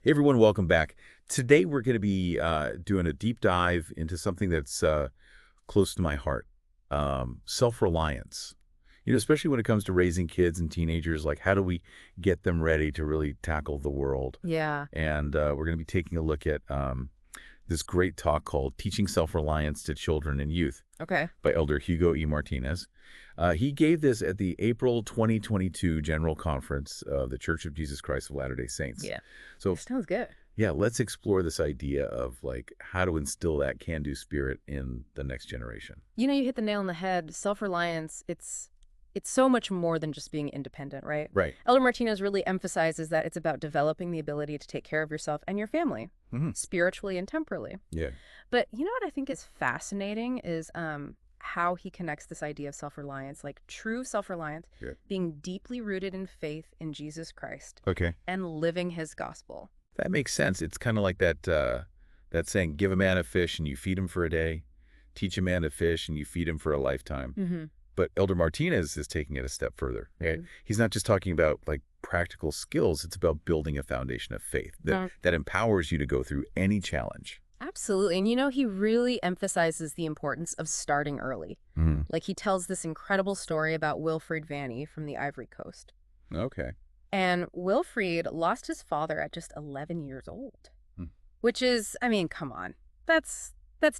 Hey everyone, welcome back. Today we're going to be doing a deep dive into something that's close to my heart, self-reliance. Especially when it comes to raising kids and teenagers, like how do we get them ready to really tackle the world? Yeah. And we're going to be taking a look at this great talk called Teaching Self-Reliance to Children and Youth Okay. by Elder Hugo E. Martinez. He gave this at the April 2022 General Conference of the Church of Jesus Christ of Latter-day Saints. Yeah. So Sounds good. yeah, let's explore this idea of like how to instill that can-do spirit in the next generation. You hit the nail on the head. Self-reliance, it's so much more than just being independent, right? Right. Elder Martinez really emphasizes that it's about developing the ability to take care of yourself and your family, spiritually and temporally. Yeah. But you know what I think is fascinating is how he connects this idea of self-reliance, like true self-reliance, Yeah. being deeply rooted in faith in Jesus Christ Okay. and living his gospel. That makes sense. It's kind of like that saying, give a man a fish and you feed him for a day. Teach a man to fish and you feed him for a lifetime. Mm-hmm. But Elder Martinez is taking it a step further. Right? He's not just talking about like practical skills. It's about building a foundation of faith that empowers you to go through any challenge. Absolutely. And he really emphasizes the importance of starting early. Like he tells this incredible story about Wilfrid Vanny from the Ivory Coast. Okay. And Wilfrid lost his father at just 11 years old, which is, come on, that's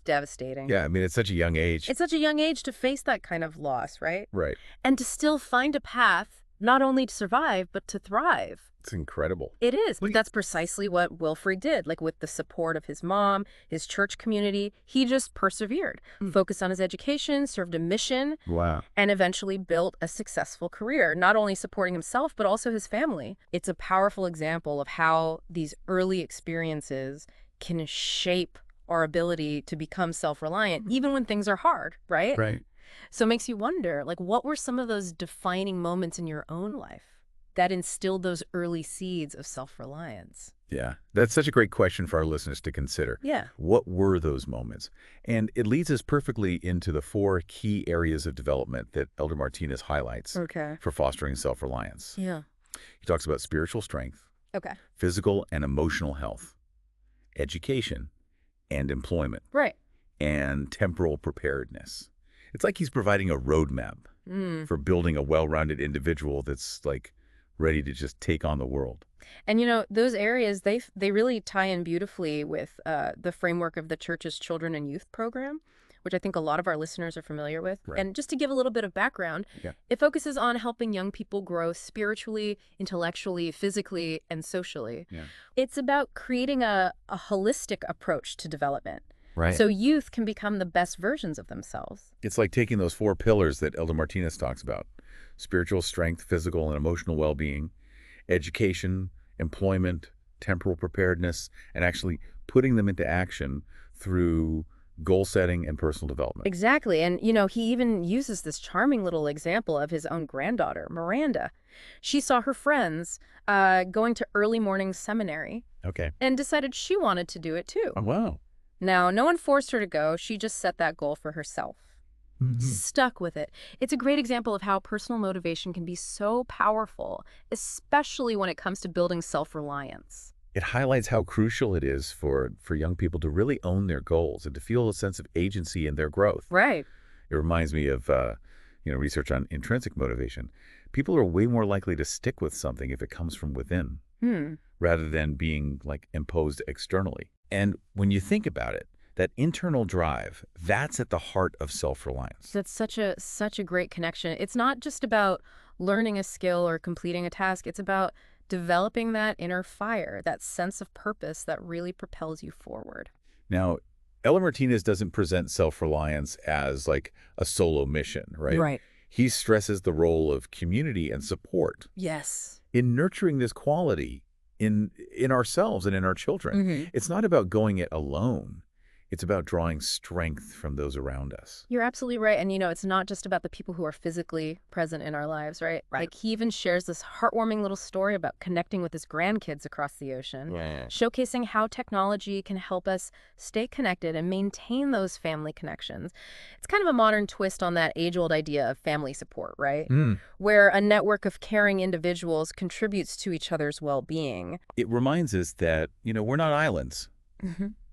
devastating. Yeah, it's such a young age. It's such a young age to face that kind of loss, right? Right. And to still find a path, not only to survive, but to thrive. It's incredible. It is, but that's precisely what Wilfrid did. Like with the support of his mom, his church community, he just persevered, focused on his education, served a mission, Wow. and eventually built a successful career, not only supporting himself, but also his family. It's a powerful example of how these early experiences can shape our ability to become self-reliant, even when things are hard, right? Right. So it makes you wonder, like, what were some of those defining moments in your own life that instilled those early seeds of self-reliance? Yeah, that's such a great question for our listeners to consider. Yeah. What were those moments? And it leads us perfectly into the 4 key areas of development that Elder Martinez highlights Okay. for fostering self-reliance. Yeah. He talks about spiritual strength, Okay. physical and emotional health, education and employment, Right. and temporal preparedness. It's like he's providing a roadmap for building a well-rounded individual that's like ready to just take on the world. And those areas, they really tie in beautifully with the framework of the church's children and youth program, which I think a lot of our listeners are familiar with. Right. And just to give a little bit of background, it focuses on helping young people grow spiritually, intellectually, physically, and socially. Yeah. It's about creating a holistic approach to development. Right. So youth can become the best versions of themselves. It's like taking those 4 pillars that Elder Martinez talks about: spiritual strength, physical and emotional well-being, education, employment, temporal preparedness, and actually putting them into action through goal setting and personal development. Exactly. And, he even uses this charming little example of his own granddaughter, Miranda. She saw her friends going to early morning seminary Okay. and decided she wanted to do it too. Oh, wow. Now, no one forced her to go. She just set that goal for herself. Stuck with it. It's a great example of how personal motivation can be so powerful, especially when it comes to building self-reliance. It highlights how crucial it is for young people to really own their goals and to feel a sense of agency in their growth. Right. It reminds me of research on intrinsic motivation. People are way more likely to stick with something if it comes from within rather than being like imposed externally. And when you think about it, that internal drive, that's at the heart of self-reliance. That's such a great connection. It's not just about learning a skill or completing a task. It's about developing that inner fire, that sense of purpose that really propels you forward. Now, Elder Martinez doesn't present self-reliance as like a solo mission, right? Right. He stresses the role of community and support Yes. in nurturing this quality in ourselves and in our children. It's not about going it alone. It's about drawing strength from those around us. You're absolutely right. And, it's not just about the people who are physically present in our lives, right? Right. Like, he even shares this heartwarming little story about connecting with his grandkids across the ocean, Yeah. showcasing how technology can help us stay connected and maintain those family connections. It's kind of a modern twist on that age-old idea of family support, right? Where a network of caring individuals contributes to each other's well-being. It reminds us that, we're not islands.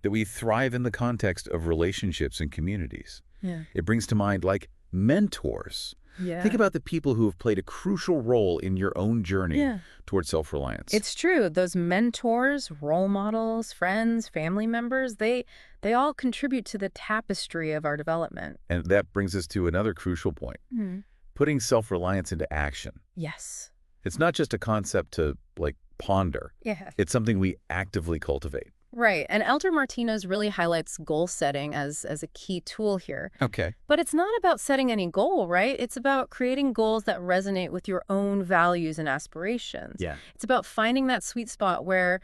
That we thrive in the context of relationships and communities. Yeah. It brings to mind, like, mentors. Yeah. Think about the people who have played a crucial role in your own journey towards self-reliance. It's true. Those mentors, role models, friends, family members, they all contribute to the tapestry of our development. And that brings us to another crucial point. Putting self-reliance into action. Yes. It's not just a concept to, like, ponder. Yeah. It's something we actively cultivate. Right. And Elder Martinez really highlights goal setting as a key tool here. Okay. But it's not about setting any goal, right? It's about creating goals that resonate with your own values and aspirations. Yeah. It's about finding that sweet spot where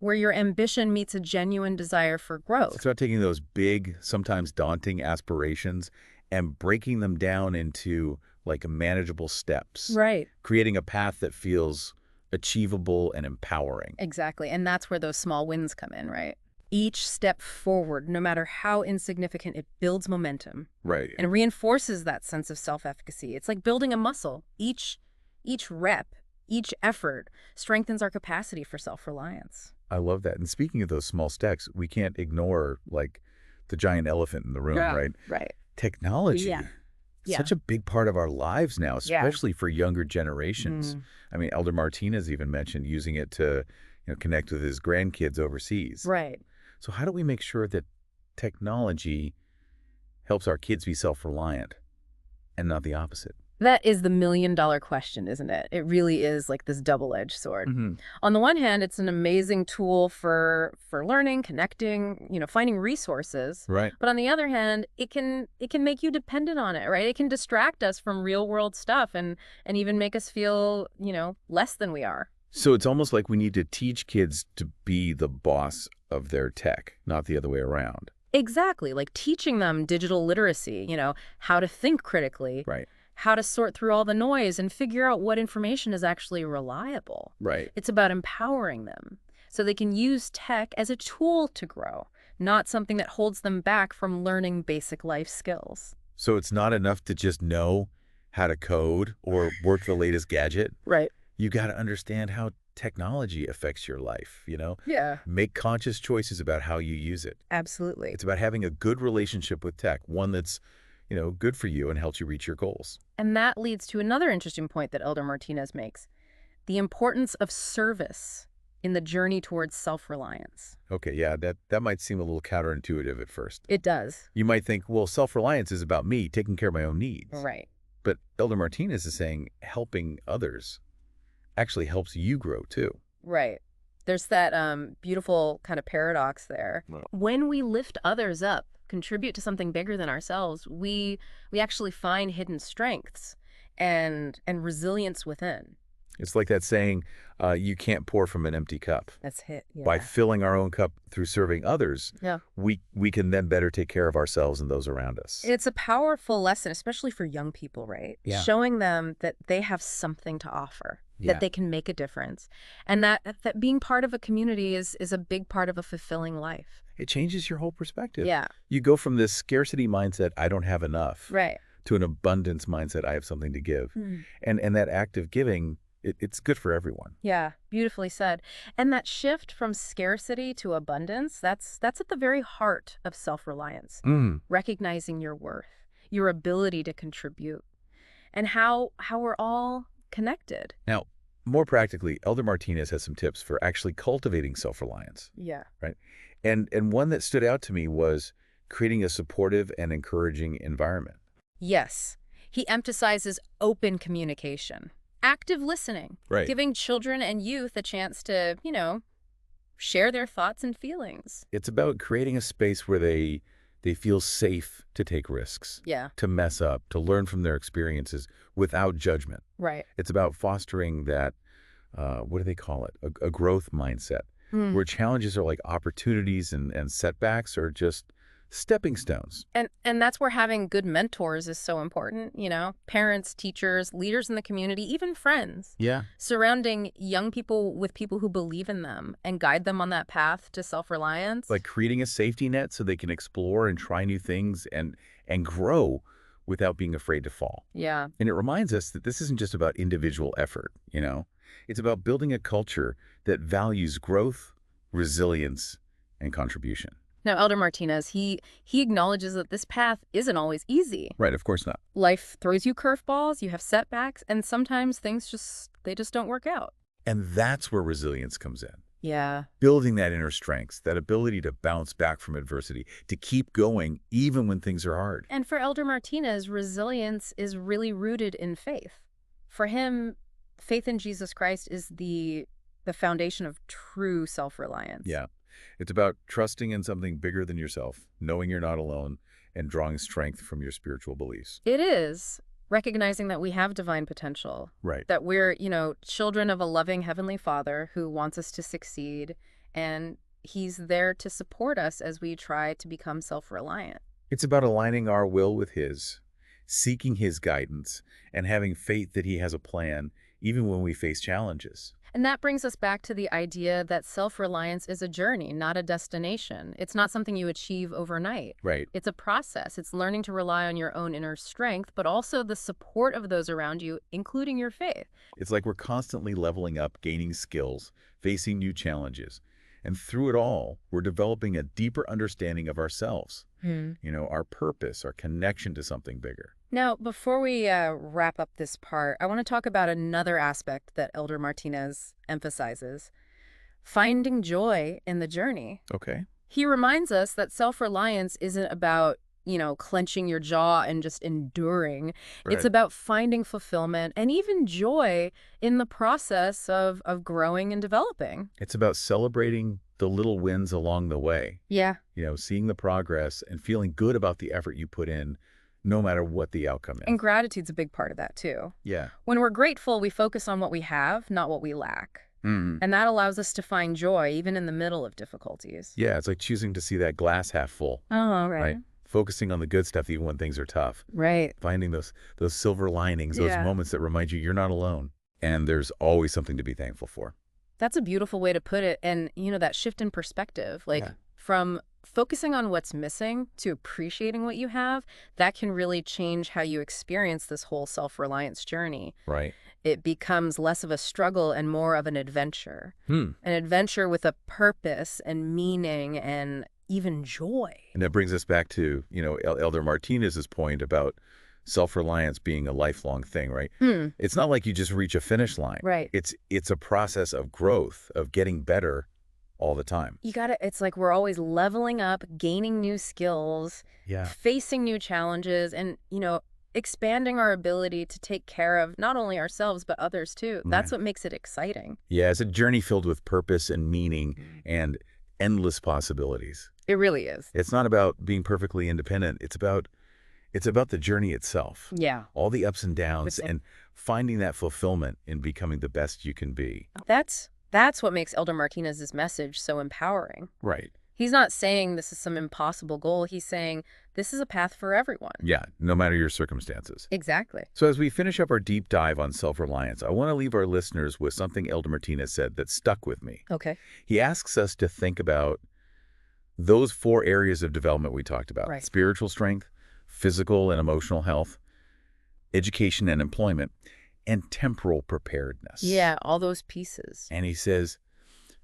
your ambition meets a genuine desire for growth. It's about taking those big, sometimes daunting aspirations and breaking them down into, like, manageable steps. Right. Creating a path that feels achievable and empowering. Exactly. And that's where those small wins come in, right? Each step forward, no matter how insignificant, it builds momentum. Right. And reinforces that sense of self-efficacy. It's like building a muscle. Each rep, each effort strengthens our capacity for self-reliance. I love that. And speaking of those small steps, we can't ignore, like, the giant elephant in the room, right? Right. Technology. Yeah. Such a big part of our lives now, especially for younger generations. I mean, Elder Martinez even mentioned using it to, connect with his grandkids overseas. Right. So how do we make sure that technology helps our kids be self-reliant and not the opposite? That is the million-dollar question, isn't it? It really is like this double-edged sword. On the one hand, it's an amazing tool for learning, connecting, finding resources. Right. But on the other hand, it can make you dependent on it, right? It can distract us from real-world stuff and even make us feel, less than we are. So it's almost like we need to teach kids to be the boss of their tech, not the other way around. Exactly. Like teaching them digital literacy, how to think critically. Right. How to sort through all the noise and figure out what information is actually reliable. Right. It's about empowering them so they can use tech as a tool to grow, not something that holds them back from learning basic life skills. So it's not enough to just know how to code or work the latest gadget. Right. You got to understand how technology affects your life, Yeah. Make conscious choices about how you use it. Absolutely. It's about having a good relationship with tech, one that's good for you and helps you reach your goals. And that leads to another interesting point that Elder Martinez makes, the importance of service in the journey towards self-reliance. Okay, yeah, that might seem a little counterintuitive at first. It does. You might think, well, self-reliance is about me taking care of my own needs. Right. But Elder Martinez is saying helping others actually helps you grow too. Right. There's that beautiful kind of paradox there. Wow. When we lift others up, contribute to something bigger than ourselves, we actually find hidden strengths and resilience within. It's like that saying, you can't pour from an empty cup. That's it. Yeah. By filling our own cup through serving others, we can then better take care of ourselves and those around us. It's a powerful lesson, especially for young people, right? Yeah. Showing them that they have something to offer, that they can make a difference, and that being part of a community is a big part of a fulfilling life. It changes your whole perspective. Yeah. You go from this scarcity mindset, I don't have enough, Right. to an abundance mindset, I have something to give. And that act of giving, it's good for everyone. Yeah, beautifully said. And that shift from scarcity to abundance, that's at the very heart of self-reliance. Recognizing your worth, your ability to contribute, and how we're all connected. Now, more practically, Elder Martinez has some tips for actually cultivating self-reliance. Yeah. Right. And one that stood out to me was creating a supportive and encouraging environment. Yes. He emphasizes open communication, active listening, Right. giving children and youth a chance to, share their thoughts and feelings. It's about creating a space where they feel safe to take risks, Yeah. to mess up, to learn from their experiences without judgment. Right. It's about fostering that, what do they call it? A growth mindset, where challenges are like opportunities and setbacks are just stepping stones. And that's where having good mentors is so important, you know, parents, teachers, leaders in the community, even friends. Yeah. Surrounding young people with people who believe in them and guide them on that path to self-reliance. Like creating a safety net so they can explore and try new things and grow without being afraid to fall. Yeah. And it reminds us that this isn't just about individual effort, you know? It's about building a culture that values growth, resilience, and contribution. Now, Elder Martinez, he acknowledges that this path isn't always easy. Right, of course not. Life throws you curveballs, you have setbacks, and sometimes things just don't work out. And that's where resilience comes in. Yeah. Building that inner strength, that ability to bounce back from adversity, to keep going even when things are hard. And for Elder Martinez, resilience is really rooted in faith. For him, faith in Jesus Christ is the foundation of true self-reliance. Yeah. It's about trusting in something bigger than yourself, knowing you're not alone, and drawing strength from your spiritual beliefs. It is recognizing that we have divine potential. Right. That we're, you know, children of a loving Heavenly Father who wants us to succeed, and He's there to support us as we try to become self-reliant. It's about aligning our will with His, seeking His guidance, and having faith that He has a plan, even when we face challenges. And that brings us back to the idea that self-reliance is a journey, not a destination. It's not something you achieve overnight. Right. It's a process. It's learning to rely on your own inner strength, but also the support of those around you, including your faith. It's like we're constantly leveling up, gaining skills, facing new challenges. And through it all, we're developing a deeper understanding of ourselves, you know, our purpose, our connection to something bigger. Now, before we wrap up this part, I want to talk about another aspect that Elder Martinez emphasizes, finding joy in the journey. Okay. He reminds us that self-reliance isn't about, you know, clenching your jaw and just enduring. Right. It's about finding fulfillment and even joy in the process of growing and developing. It's about celebrating the little wins along the way. Yeah. You know, seeing the progress and feeling good about the effort you put in, no matter what the outcome is. And gratitude's a big part of that, too. Yeah. When we're grateful, we focus on what we have, not what we lack. And that allows us to find joy even in the middle of difficulties. Yeah, it's like choosing to see that glass half full. Oh, right. Focusing on the good stuff even when things are tough. Right. Finding those silver linings, those moments that remind you you're not alone. And there's always something to be thankful for. That's a beautiful way to put it. And, you know, that shift in perspective, like from focusing on what's missing to appreciating what you have, that can really change how you experience this whole self-reliance journey. Right. It becomes less of a struggle and more of an adventure. An adventure with a purpose and meaning and even joy. And that brings us back to, you know, Elder Martinez's point about self-reliance being a lifelong thing, right? It's not like you just reach a finish line. Right. It's a process of growth, of getting better all the time. It's like we're always leveling up, gaining new skills, facing new challenges, and, you know, expanding our ability to take care of not only ourselves, but others too. That's what makes it exciting. Yeah, it's a journey filled with purpose and meaning and endless possibilities. It really is. It's not about being perfectly independent. It's about the journey itself. Yeah. All the ups and downs and finding that fulfillment in becoming the best you can be. That's what makes Elder Martinez's message so empowering. Right. He's not saying this is some impossible goal. He's saying this is a path for everyone. Yeah, no matter your circumstances. Exactly. So as we finish up our deep dive on self-reliance, I want to leave our listeners with something Elder Martinez said that stuck with me. Okay. He asks us to think about those 4 areas of development we talked about. Right. Spiritual strength, physical and emotional health, education and employment, and temporal preparedness. Yeah, all those pieces. And he says,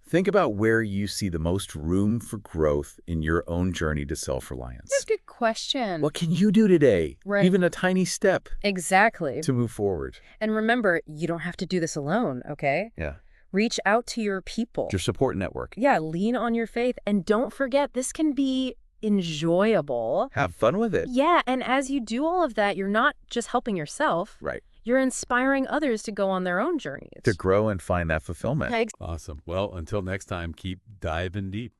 think about where you see the most room for growth in your own journey to self-reliance. That's a good question. What can you do today? Right. Even a tiny step. Exactly. To move forward. And remember, you don't have to do this alone, okay? Yeah. Reach out to your people. Your support network. Yeah, lean on your faith. And don't forget, this can be enjoyable. Have fun with it. Yeah, and as you do all of that, you're not just helping yourself. Right. You're inspiring others to go on their own journeys. To grow and find that fulfillment. Yeah, Awesome. Well, until next time, keep diving deep.